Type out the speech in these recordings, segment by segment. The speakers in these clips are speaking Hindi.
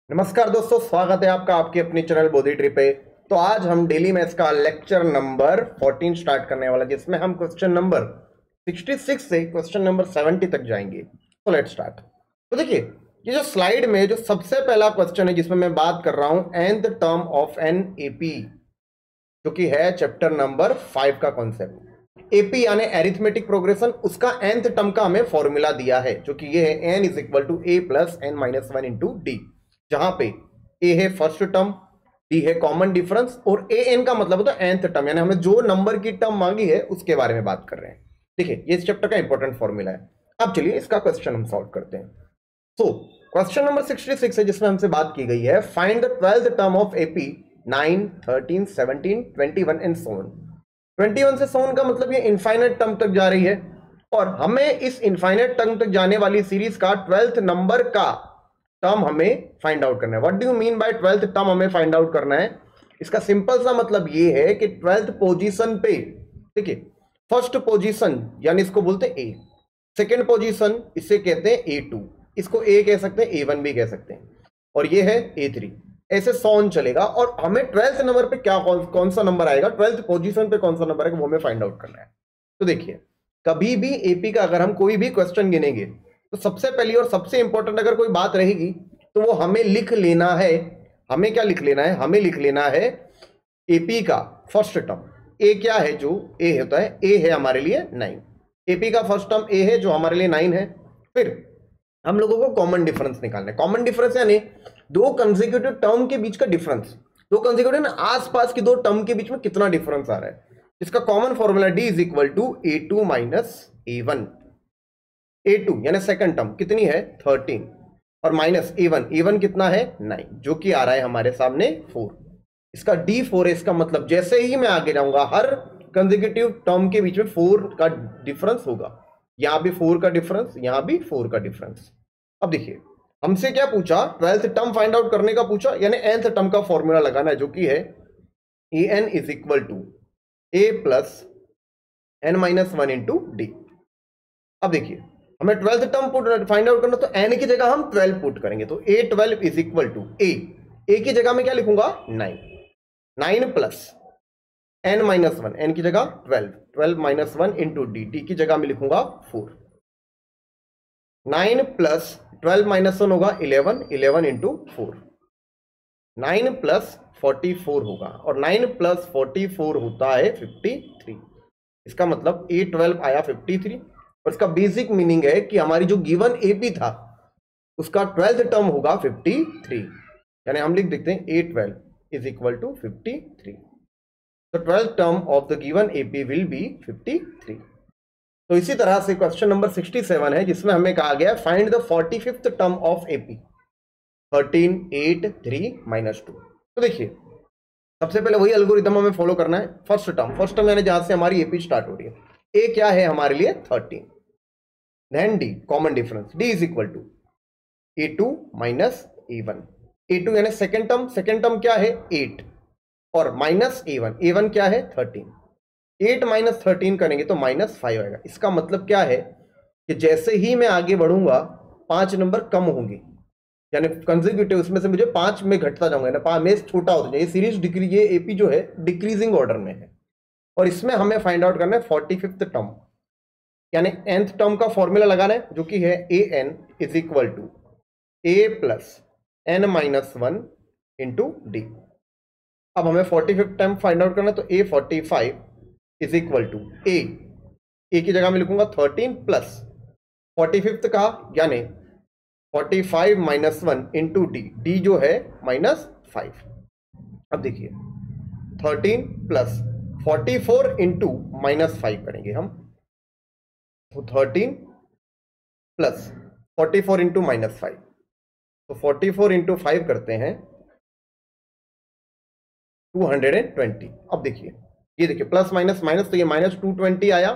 नमस्कार दोस्तों, स्वागत है आपका आपके अपने चैनल बोधी ट्री पे। तो आज हम डेली मैथ्स का लेक्चर नंबर 14 स्टार्ट करने वाला, जिसमें हम क्वेश्चन नंबर 66 से क्वेश्चन नंबर 70 तक जाएंगे। तो लेट्स स्टार्ट। तो देखिए, ये जो स्लाइड में जो सबसे पहला क्वेश्चन है जिसमें मैं बात कर रहा हूं, nth term of an AP, जो कि है चैप्टर नंबर 5 का कॉन्सेप्ट। एपी यानी एरिथमेटिक प्रोग्रेशन, उसका nth टर्म का हमें फॉर्मूला दिया है, जो कि ये है n is equal to A plus N minus one into D, जहां पे ए है फर्स्ट टर्म, डी है कॉमन डिफरेंस, और ए एन का मतलब होता है nth टर्म, यानी हमें जो नंबर की टर्म मांगी है उसके बारे में बात कर रहे हैं। देखिए, ये इस चैप्टर का इंपॉर्टेंट फॉर्मूला है। अब चलिए इसका क्वेश्चन हम सॉल्व करते हैं। सो क्वेश्चन नंबर 66 है, जिसमें हमसे बात की गई है, find the 12th term of AP 9, 13, 17, 21 and so on. 21 से सो ऑन का मतलब ये इनफाइनाइट टर्म तक जा रही है, और हमें इस इनफाइनाइट टर्म तक जाने वाली सीरीज का 12th नंबर का टर्म हमें फाइंड आउट करना है। What do you mean by 12th term हमें फाइंड आउट करना है? इसका सिंपल सा मतलब ये है कि 12th पोजीशन पे, ठीक है, फर्स्ट पोजीशन यानी इसको बोलते हैं ए, सेकेंड पोजीशन इसे कहते हैं A2, इसको ए कह सकते हैं, A1 भी कह सकते हैं, और ये है A3। ऐसे सॉन चलेगा, और हमें 12th नंबर पे क्या कौन सा नंबर आएगा, 12th पोजीशन पे कौन सा नंबर है, वो हमें फाइंड आउट करना है। तो देखिए, कभी भी एपी का अगर हम कोई भी क्वेश्चन गिनेंगे, तो सबसे पहली और सबसे इंपॉर्टेंट अगर कोई बात रहेगी तो वो हमें लिख लेना है। हमें क्या लिख लेना है? हमें लिख लेना है एपी का फर्स्ट टर्म। ए क्या है? जो ए होता है, ए है हमारे लिए 9। एपी का फर्स्ट टर्म ए है, जो हमारे लिए 9 है। फिर हम लोगों को कॉमन डिफरेंस निकालना है। कॉमन डिफरेंस यानी दो कंसेक्यूटिव टर्म के बीच का डिफरेंस, दो कंसेक्यूटिव ना आसपास की दो टर्म के बीच में कितना डिफरेंस आ रहा है, इसका common formula D is equal to A2 minus A1। A2 यानी सेकंड टर्म कितनी है? 13, और माइनस A1 कितना है? 9, जो कि आ रहा है हमारे सामने 4। इसका D4 है। इसका मतलब जैसे ही मैं आगे जाऊंगा, हर कंसेक्यूटिव टर्म के बीच में 4 का डिफरेंस होगा। यहां भी 4 का डिफरेंस, यहां भी 4 का डिफरेंस। अब देखिए, हमसे क्या पूछा? 12th टर्म फाइंड आउट करने का पूछा, यानी nth टर्म का फॉर्मूला लगाना है, जो कि है an is equal to A plus N minus one into D. अब देखिए, हमें 12th टर्म फाइंड आउट करना, तो n की जगह हम 12 पुट करेंगे, तो A12 इज इक्वल टू ए की जगह में क्या लिखूंगा? 9 plus N minus one, N की जगह 12 minus one into D, D की जगह में लिखूंगा 4। 9 प्लस 12 माइनस वन होगा 11 इंटू 4। 9 प्लस 44 होगा, और 9 प्लस 44 होता है 53। इसका मतलब A12 आया 53, और इसका बेसिक मीनिंग है कि हमारी जो गिवन एपी था उसका 12th टर्म होगा 53, यानी हम लिख देते हैं A12 इज इक्वल टू 53। तो 12th term of the given AP will be 53। तो इसी तरह से क्वेश्चन नंबर 67 है, जिसमें हमें कहा गया find the 45th term of AP 13, 8, 3, minus 2। तो देखिए, सबसे पहले वही एल्गोरिथम हमें फॉलो करना है। फर्स्ट टर्म यानी जहां से हमारी एपी स्टार्ट हो रही है। ए क्या है हमारे लिए? 13। Then D, common difference, D is equal to A2 minus A1। A2 यानी सेकेंड टर्म क्या है? 8, और माइनस A1 क्या है? 13। 8 माइनस 13 करेंगे तो माइनस 5 आएगा। इसका मतलब क्या है कि जैसे ही मैं आगे बढ़ूंगा 5 नंबर कम होंगे, यानी कंसेक्यूटिव उसमें से मुझे 5 में घटता जाऊंगा ना, 5 में छोटा होता जाए। ये सीरीज डिक्रीज, ये एपी जो है डिक्रीजिंग ऑर्डर में है, और इसमें हमें फाइंड आउट करना है 45th टर्म, यानी nth टर्म का फॉर्मूला लगाना है, जो कि है an is equal to A plus N minus one into D. अब हमें 45th टर्म फाइंड आउट करना है, तो A45 इज इक्वल टू ए की जगह में लिखूंगा 13 प्लस 45th का, यानी 45 minus one into D, D जो है माइनस 5। अब देखिए, 13 प्लस 44 इंटू माइनस 5 करेंगे हम, तो 13 प्लस 44 इंटू माइनस 5, तो 44 इंटू 5 करते हैं 220। अब देखिए, ये देखिए प्लस माइनस माइनस, तो ये माइनस 220 आया,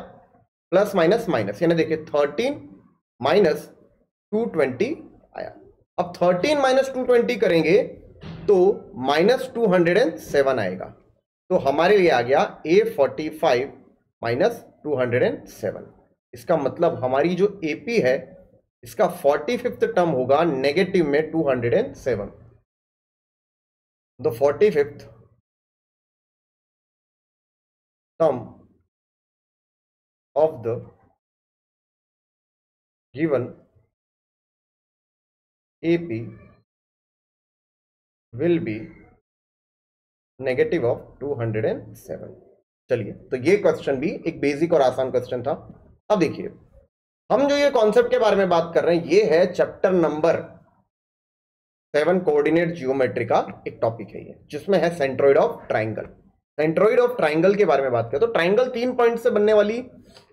प्लस माइनस माइनस, यानी देखिए 13 माइनस 220 आया। अब 13 माइनस 220 करेंगे तो माइनस 207 आएगा। तो हमारे लिए आ गया A45 माइनस 207। इसका मतलब हमारी जो एपी है, इसका 45th टर्म होगा नेगेटिव में 207। The 45th term of the given AP will be negative of 207। चलिए, तो ये क्वेश्चन भी एक बेसिक और आसान क्वेश्चन था। अब देखिए, हम जो ये कॉन्सेप्ट के बारे में बात कर रहे हैं, ये है चैप्टर नंबर 7 कोऑर्डिनेट जियोमेट्री का एक टॉपिक है ये, जिसमें है centroid of triangle. Centroid of triangle के बारे में बात करें तो ट्राइंगल 3 पॉइंट से बनने वाली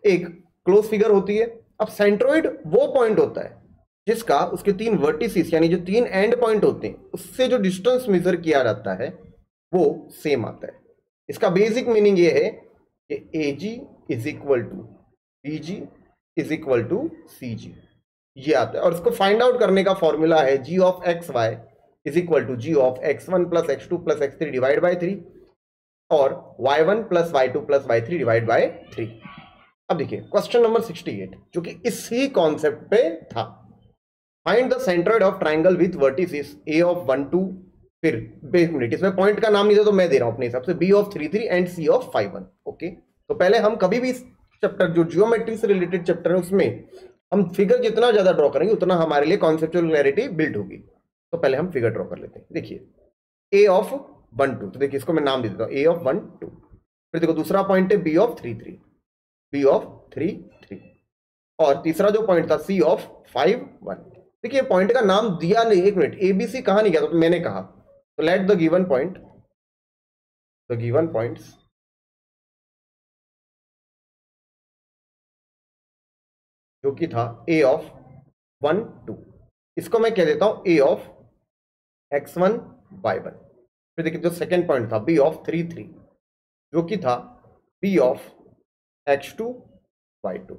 एक क्लोज फिगर होती है। अब सेंट्रोइड वो पॉइंट होता है जिसका उसके 3 वर्टिसेस यानी जो 3 एंड पॉइंट होते हैं उससे जो डिस्टेंस मेजर किया जाता है वो सेम आता है। इसका बेसिक मीनिंग ये है कि AG is equal to BG is equal to CG, ये आता है। और इसको फाइंड आउट करने का फॉर्मूला है G of XY is equal to G of X1 plus X2 plus X3 divide by 3 और Y1 plus Y2 plus Y3 divide by 3। अब देखिए क्वेश्चन नंबर 68 जो कि इसी कॉन्सेप्ट पे था। Find the centroid of triangle with vertices A of 1 2, फिर बेस मिनट, इसमें पॉइंट का नाम नहीं था तो मैं दे रहा हूं अपने हिसाब से, B of 3 3 and C of 5 1। Okay, तो पहले हम कभी भी चैप्टर जो जियोमेट्री से रिलेटेड चैप्टर है उसमें हम फिगर जितना ज्यादा ड्रॉ करेंगे उतना हमारे लिए कॉन्सेप्चुअल क्लैरिटी बिल्ड होगी। तो पहले हम फिगर ड्रॉ कर लेते हैं। देखिए A ऑफ 1 2, तो देखिए इसको मैं नाम दे देता हूं A ऑफ 1 2। फिर देखो दूसरा पॉइंट है B ऑफ 3 3, B ऑफ 3 3, और तीसरा जो पॉइंट था C ऑफ 5 1। देखिए पॉइंट का नाम दिया नहीं, एक मिनट, ABC कहा नहीं गया, तो मैंने कहा तो let the given point, the given points जो कि था A ऑफ 1 2, इसको मैं कह देता हूं A ऑफ X1 Y1। फिर देखिए जो सेकेंड पॉइंट था B ऑफ 3 3 जो कि था B ऑफ X2 Y2।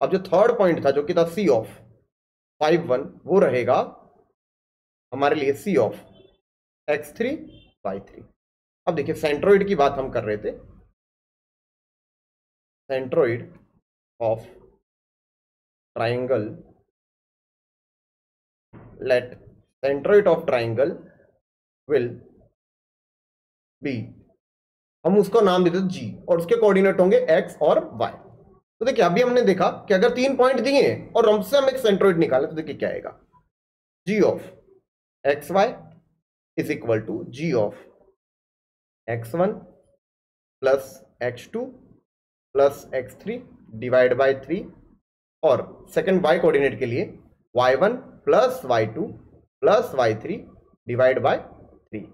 अब जो थर्ड पॉइंट था जो कि था C ऑफ 5 1 वो रहेगा हमारे लिए C ऑफ X3 Y3। अब देखिए सेंट्रोइड की बात हम कर रहे थे, centroid of triangle, let centroid of triangle will be, हम उसको नाम देते G और उसके कोऑर्डिनेट होंगे X और Y। तो देखिए अभी हमने देखा कि अगर 3 पॉइंट दिए हैं और हमसे हम एक सेंट्रोइड निकालें तो देखिए क्या आएगा, G of XY is equal to G of X1 plus X2 plus X3 divide by 3, और सेकेंड Y कोऑर्डिनेट के लिए Y1 plus Y2 plus Y3 divide by 3।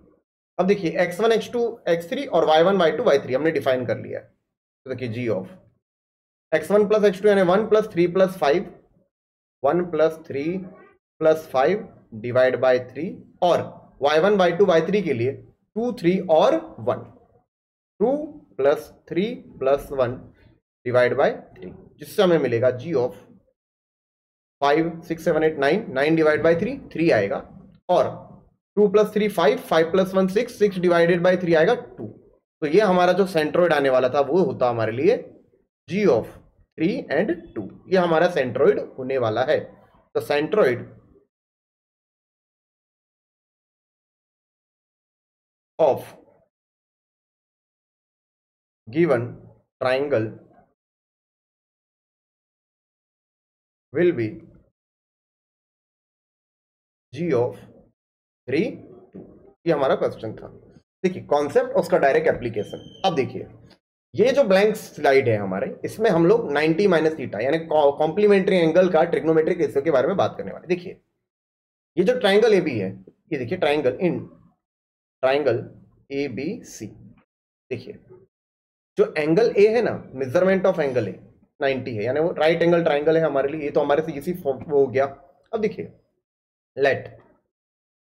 अब देखिए X1 X2 X3 और Y1 Y2 Y3 हमने डिफाइन कर लिया है। तो देखिए G of X1 plus X2 यानी 1 plus 3 plus 5, 1 plus 3 plus 5 divide by 3, और Y1 Y2 Y3 के लिए 2 3 और 1, 2 प्लस 3 प्लस 1 डिवाइड बाई 3, जिससे हमें मिलेगा G ऑफ 5 6 7 8 9, 9 डिवाइड बाई 3 3 आएगा, और 2 प्लस 3 5, 5 प्लस 1 6, 6 डिवाइडेड बाई 3 आएगा 2। तो ये हमारा जो सेंट्रोइड आने वाला था वो होता हमारे लिए G ऑफ 3 एंड 2, ये हमारा सेंट्रोइड होने वाला है। तो centroid of given triangle will be G of 3 2, ये हमारा क्वेश्चन था। देखिए कॉन्सेप्ट उसका डायरेक्ट एप्लीकेशन। अब देखिए ये जो ब्लैंक स्लाइड है हमारे, इसमें हम लोग 90 माइनस थीटा यानी कॉम्प्लीमेंट्री एंगल का ट्रिग्नोमेट्रिक रेशियो के बारे में बात करने वाले। देखिए ये जो ट्राइंगल AB है, ये देखिए ट्राइंगल इन ट्राइंगल ABC, देखिए जो एंगल A है ना, मेजरमेंट ऑफ एंगल A 90 है, यानी वो राइट एंगल ट्राइंगल है हमारे लिए, ये तो हमारे से इसी फॉर्म हो गया। अब देखिए let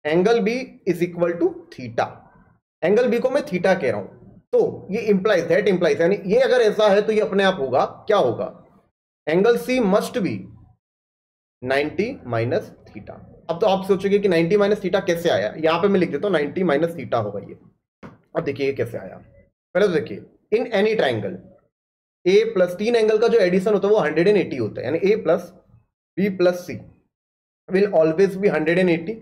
angle B is equal to theta, angle B को मैं थीटा कह रहा हूं, तो ये इंप्लाइज दैट इंप्लाइज, यानी ये अगर ऐसा है तो ये अपने आप होगा, क्या होगा, angle C must be 90 minus theta. अब तो आप सोचोगे कि 90 माइनस थीटा कैसे आया, यहां पे मैं लिख देता हूं 90 माइनस थीटा होगा ये। अब देखिए ये कैसे आया, पहले तो देखिए in any triangle A plus 3 angle का जो एडिशन होता है वो 180 होता है, यानी A plus B plus C will always be 180।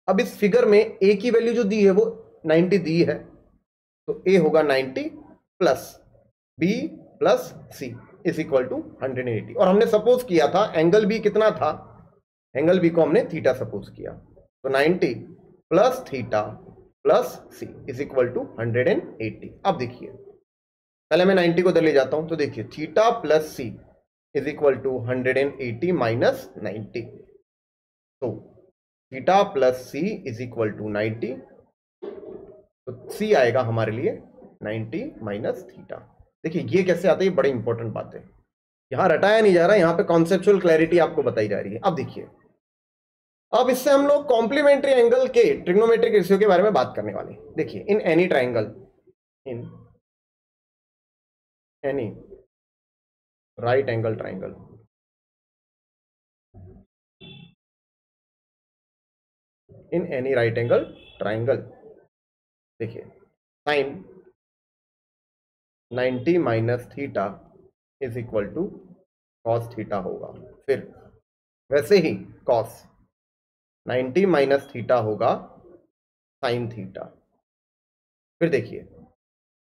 अब इस फिगर में ए की वैल्यू जो दी है वो 90 दी है, तो ए होगा 90 plus B plus C is equal to 180। और हमने सपोज किया था एंगल बी कितना था, एंगल बी को हमने थीटा सपोज किया, तो 90 plus theta plus C is equal to 180। अब देखिए पहले मैं 90 को इधर ले जाता हूं, तो देखिए theta plus C is equal to 180 minus 90, तो theta plus C is equal to 90, तो सी आएगा हमारे लिए 90 माइनस थीटा। देखिए ये कैसे आता है, ये बड़ी इंपॉर्टेंट बात है, यहां रटाया नहीं जा रहा, यहां पे कॉन्सेप्चुअल क्लैरिटी आपको बताई जा रही है। अब देखिए, अब इससे हम लोग कॉम्प्लीमेंट्री एंगल के ट्रिग्नोमेट्रिक रेशियो के बारे में बात करने वाले हैं। देखिए in any triangle, in any right angle triangle, in any right angle triangle, देखिए sine 90 minus theta is equal to cos theta होगा। फिर वैसे ही कॉस 90 माइनस थीटा होगा साइन थीटा। फिर देखिए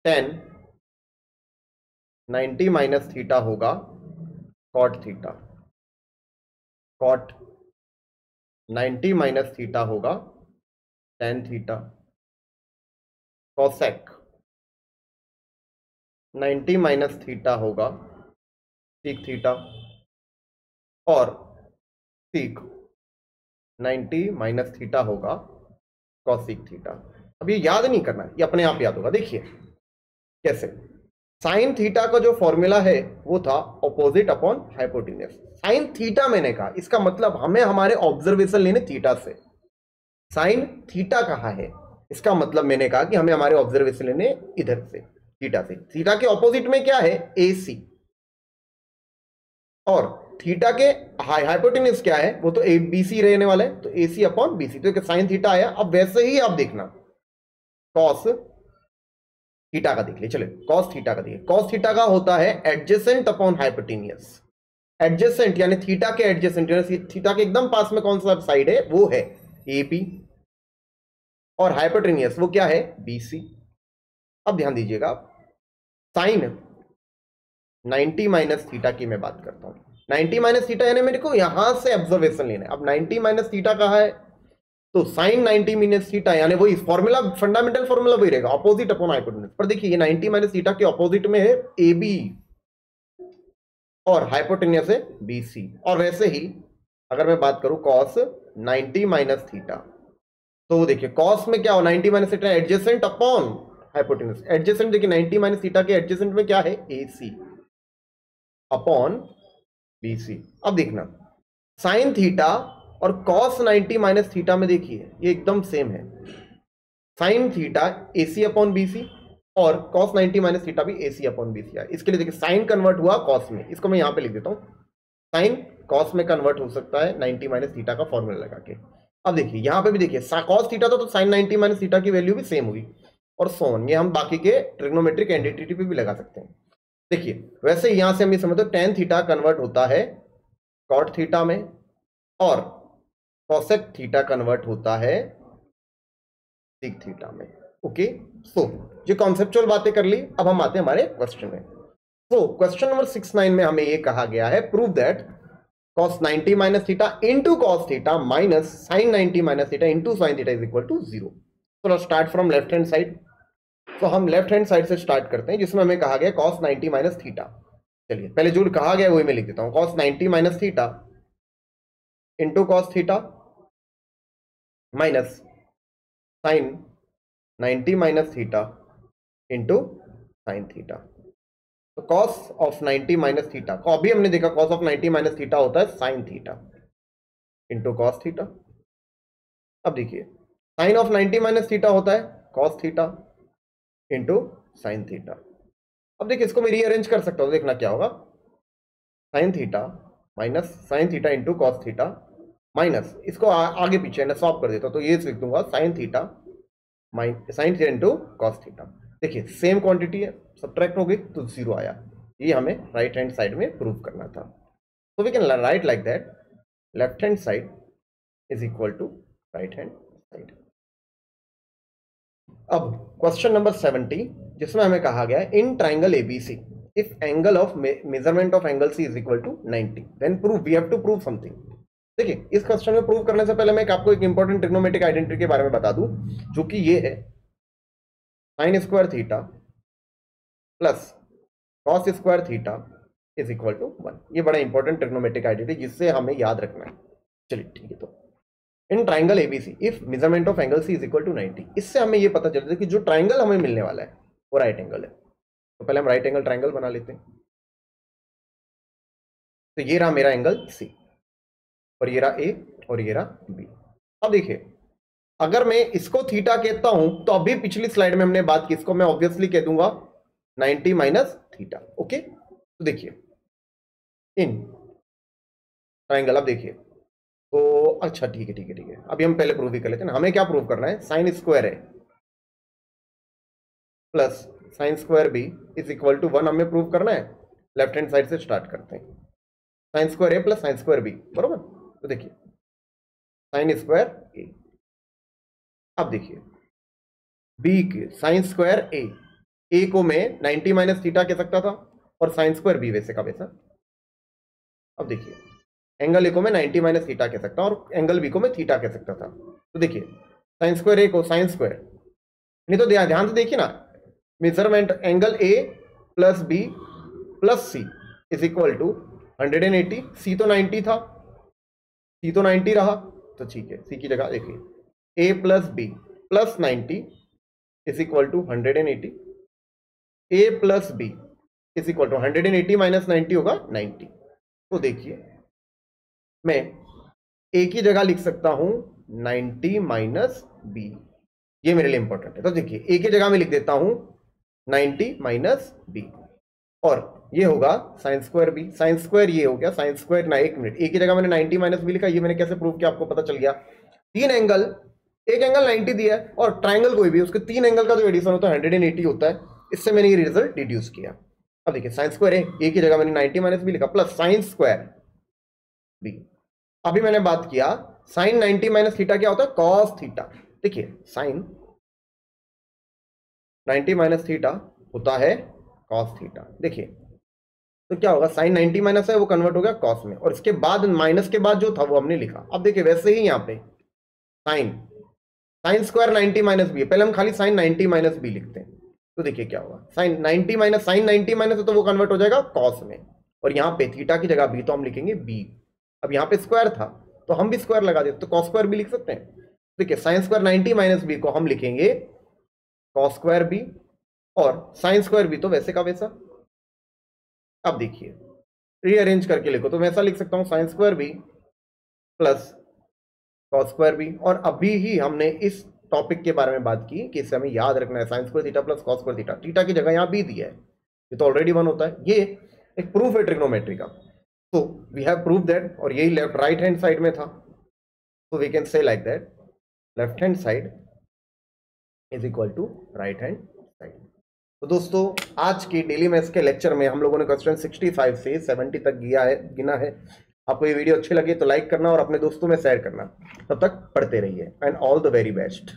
tan 90 माइनस थीटा होगा cot theta, cot 90 minus theta होगा tan theta, cosec 90 minus theta होगा सीक थीटा, और सीक 90 माइनस थीटा होगा कॉसिक थीटा। अब ये याद नहीं करना, ये अपने आप याद होगा। देखिए कैसे, साइन थीटा का जो फॉर्मूला है वो था opposite upon hypotenuse. Sine theta मैंने कहा, इसका मतलब हमें हमारे ऑब्जर्वेशन लेने थीटा से। साइन थीटा कहा है, इसका मतलब मैंने कहा कि हमें हमारे ऑब्जर्वेशन लेने इधर से, थीटा से। थीटा के ऑपोजिट में क्या है, ए सी, और थीटा के हाइपोटेन्यूज क्या है, वो तो ए बी सी रहने वाला है, तो ए सी अपॉन बी सी, तो साइन थीटा आया। अब वैसे ही आप देखना कॉस थीटा का देख लिए, चले कॉस थीटा का देखिए, कॉस थीटा का होता है एडजेसेंट अपॉन हाइपोटेन्यूज। एडजेसेंट यानी थीटा के एडजेसेंट, यानी थीटा के एकदम पास में कौन सा साइड है, वो है ए बी, और हाइपोटेन्यूज वो क्या है, बी सी। अब ध्यान दीजिएगा, साइन 90 माइनस थीटा की मैं बात करता हूं, 90 माइनस थीटा यानी मेरे को यहां से ऑब्जर्वेशन लेना है। अब 90 माइनस थीटा कहा है, तो साइन 90 माइनस थीटा यानी वही फॉर्मूला, फंडामेंटल फॉर्मूला वही रहेगा, ऑपोजिट अपॉन हाइपोटेन्यूज। पर देखिए ये 90 माइनस थीटा के ऑपोजिट में है ए बी, और हाइपोटेन्यूज है बी सी। और वैसे ही अगर मैं बात करूं कॉस 90 माइनस थीटा, तो देखिए कॉस में क्या हो, 90 minus theta adjacent upon hypotenuse. Adjacent देखिए 90 माइनस थीटा के एडजेसेंट में क्या है, ए सी अपॉन बी सी। अब देखना साइन थीटा और कॉस 90 माइनस थीटा में देखिए ये एकदम सेम है, sine theta A C upon B C, और कॉस 90 माइनस थीटा भी ए सी अपॉन बी सी है। इसके लिए देखिए साइन कन्वर्ट हुआ कॉस में, इसको मैं यहां पे लिख देता हूं, साइन कॉस में कन्वर्ट हो सकता है 90 माइनस थीटा का फॉर्मूला लगा के। अब देखिए यहां पे भी देखिए कॉस थीटा था तो साइन 90 माइनस थीटा की वैल्यू भी सेम होगी, और सोन, ये हम बाकी के ट्रिग्नोमेट्रिक एंटिटी पे भी लगा सकते हैं। देखिए वैसे यहां से हम ये समझते हैं टेन थीटा कन्वर्ट होता है कॉट थीटा में, और कॉसेक थीटा कन्वर्ट होता है सीक थीटा में। ओके, सो ये कॉन्सेप्चुअल बातें कर ली। अब हम आते हैं हमारे क्वेश्चन में। तो क्वेश्चन नंबर 69 में हमें ये कहा गया है, prove that cos 90 minus theta into cos theta minus sine 90 minus theta into sine theta is equal to 0। तो start from left hand side. तो हम लेफ्ट हैंड साइड से स्टार्ट करते हैं, जिसमें हमें कहा गया cos 90 माइनस थीटा। चलिए पहले जो कहा गया वही मैं लिख देता हूं, cos 90 minus theta into cos theta minus sine 90 minus theta into sine theta. तो cos ऑफ 90 माइनस थीटा को अभी हमने देखा, cos ऑफ 90 माइनस थीटा होता है sine theta into cos theta. अब देखिए साइन ऑफ 90 माइनस थीटा होता है cos theta into sine theta. अब देखिए इसको मैं रीअरेंज कर सकता हूं, देखना क्या होगा, sine theta minus sign theta into cos theta minus इसको आगे पीछे ना सॉल्व कर देता हूं, तो ये लिख दूंगा sine theta sine theta into cos theta. देखिए सेम क्वांटिटी है, सब्ट्रैक्ट हो गई तो 0 आया। ये हमें राइट हैंड साइड में प्रूव करना था। तो we can write like that, left hand side is equal to right hand side. अब क्वेश्चन नंबर 70 जिसमें हमें कहा गया है in triangle ABC if angle of measurement of angle C is equal to 90 then prove we have to prove something. देखिए इस क्वेश्चन में प्रूव करने से पहले मैं आपको एक इंपॉर्टेंट ट्रिग्नोमेट्रिक आइडेंटिटी के बारे में बता दूं, जो कि ये है sine square theta plus cos square theta is equal to 1। ये बड़ा इंपॉर्टेंट ट्रिग्नोमेट्रिक आइडेंटिटी जिससे हमें याद रखना है। चलिए ठीक है, तो in triangle ABC if measurement of angle C is equal to 90, इससे हमें ये पता चलता है कि जो ट्राइंगल हमें मिलने वाला है वो राइट एंगल है। तो पहले हम राइट एंगल ट्राइंगल बना लेते हैं। तो ये रहा मेरा एंगल सी और ये रहा ए और ये रहा बी। अब देखिए अगर मैं इसको थीटा कहता हूं तो अभी पिछली स्लाइड में हमने बात की, इसको मैं ऑब्वियसली कह दूंगा 90 माइनस थीटा। ओके, तो देखिए इन ट्राइंगल, अब देखिए तो अच्छा ठीक है ठीक है ठीक है, अभी हम पहले प्रूव ही कर लेते हैं ना। हमें क्या प्रूव करना है, sine square A plus sine square B is equal to 1 हमें प्रूव करना है। लेफ्ट हैंड साइड से स्टार्ट करते हैं, sine square A plus sine square B, बरोबर। तो देखिए साइन स्क्वायर ए, अब देखिए बी के साइन स्क्वायर ए को मैं 90 माइनस थीटा कह सकता था और साइन स्क्वायर बी वैसे का वैसा। अब देखिए एंगल ए को मैं 90 माइनस थीटा कह सकता हूं और एंगल बी को मैं थीटा कह सकता था। तो देखिए साइन स्क्वायर ए को साइन स्क्वायर, नहीं तो ध्यान से देखिए ना, measurement angle A plus B plus C is equal to 180। C तो 90 था, सी तो 90 रहा, तो ठीक है सी की जगह देखिए A plus B plus 90 is equal to 180। A plus B is equal to 180 minus 90 होगा 90। तो देखिए मैं ए की जगह लिख सकता हूं 90 माइनस बी, ये मेरे लिए इंपॉर्टेंट है। तो देखिए ए की जगह में लिख देता हूं 90 माइनस बी और ये होगा sine square B, sine square ये हो गया साइन स्क्वायर ना, एक मिनट, ए की जगह मैंने 90 माइनस बी लिखा, ये मैंने कैसे प्रूव किया आपको पता चल गया। तीन एंगल, एक एंगल 90 दिया है और ट्राइंगल कोई भी उसके तीन एंगल का जो एडिशन होता है 180 होता है, इससे मैंने ये रिजल्ट डिड्यूस किया। अब देखिए साइन स्क्वायर ए की जगह मैंने 90 माइनस बी लिखा प्लस साइन स्क्वायर बी। अभी मैंने बात किया साइन 90 माइनस थीटा क्या होता है, कॉस थीटा। देखिए साइन 90 माइनस थीटा होता है कॉस थीटा। देखिए तो क्या होगा, साइन 90 माइनस है वो कन्वर्ट हो गया कॉस में और इसके बाद माइनस के बाद जो था वो हमने लिखा। अब देखिए वैसे ही यहाँ पे साइन स्क्वायर 90 माइनस बी है, पहले हम खाली साइन 90 माइनस बी लिखते हैं। तो देखिए क्या होगा, साइन 90 माइनस साइन 90 माइनस तो वो कन्वर्ट हो जाएगा कॉस में और यहाँ पे थीटा की जगह बी तो हम लिखेंगे बी। अब यहाँ पे स्क्वायर था तो हम भी स्क्वायर लगा देते तो कॉस स्क्वायर भी लिख सकते हैं। देखिए साइन स्क्वायर 90 माइनस बी को हम लिखेंगे कॉस स्क्वायर बी और साइन स्क्वायर बी तो वैसे का वैसा। अब देखिए रीअरेंज करके लिखो तो मैं ऐसा लिख सकता हूं sine square B plus cos square B. और अभी ही हमने इस टॉपिक के बारे में बात की कि इसे हमें याद रखना है, sine square theta plus cos square theta, theta की जगह यहाँ बी दिया है, ये तो ऑलरेडी 1 होता है। ये एक प्रूफ है ट्रिग्नोमेट्री का, तो वी हैव प्रूव दैट। और यही लेफ्ट राइट हैंड साइड में था, तो we can say like that left hand side is equal to right hand side. तो दोस्तों आज की डेली मैथ्स के लेक्चर में हम लोगों ने क्वेश्चन 65 से 70 तक गिना है। आपको ये वीडियो अच्छी लगी तो लाइक करना और अपने दोस्तों में शेयर करना। तब तक पढ़ते रहिए and all the very best.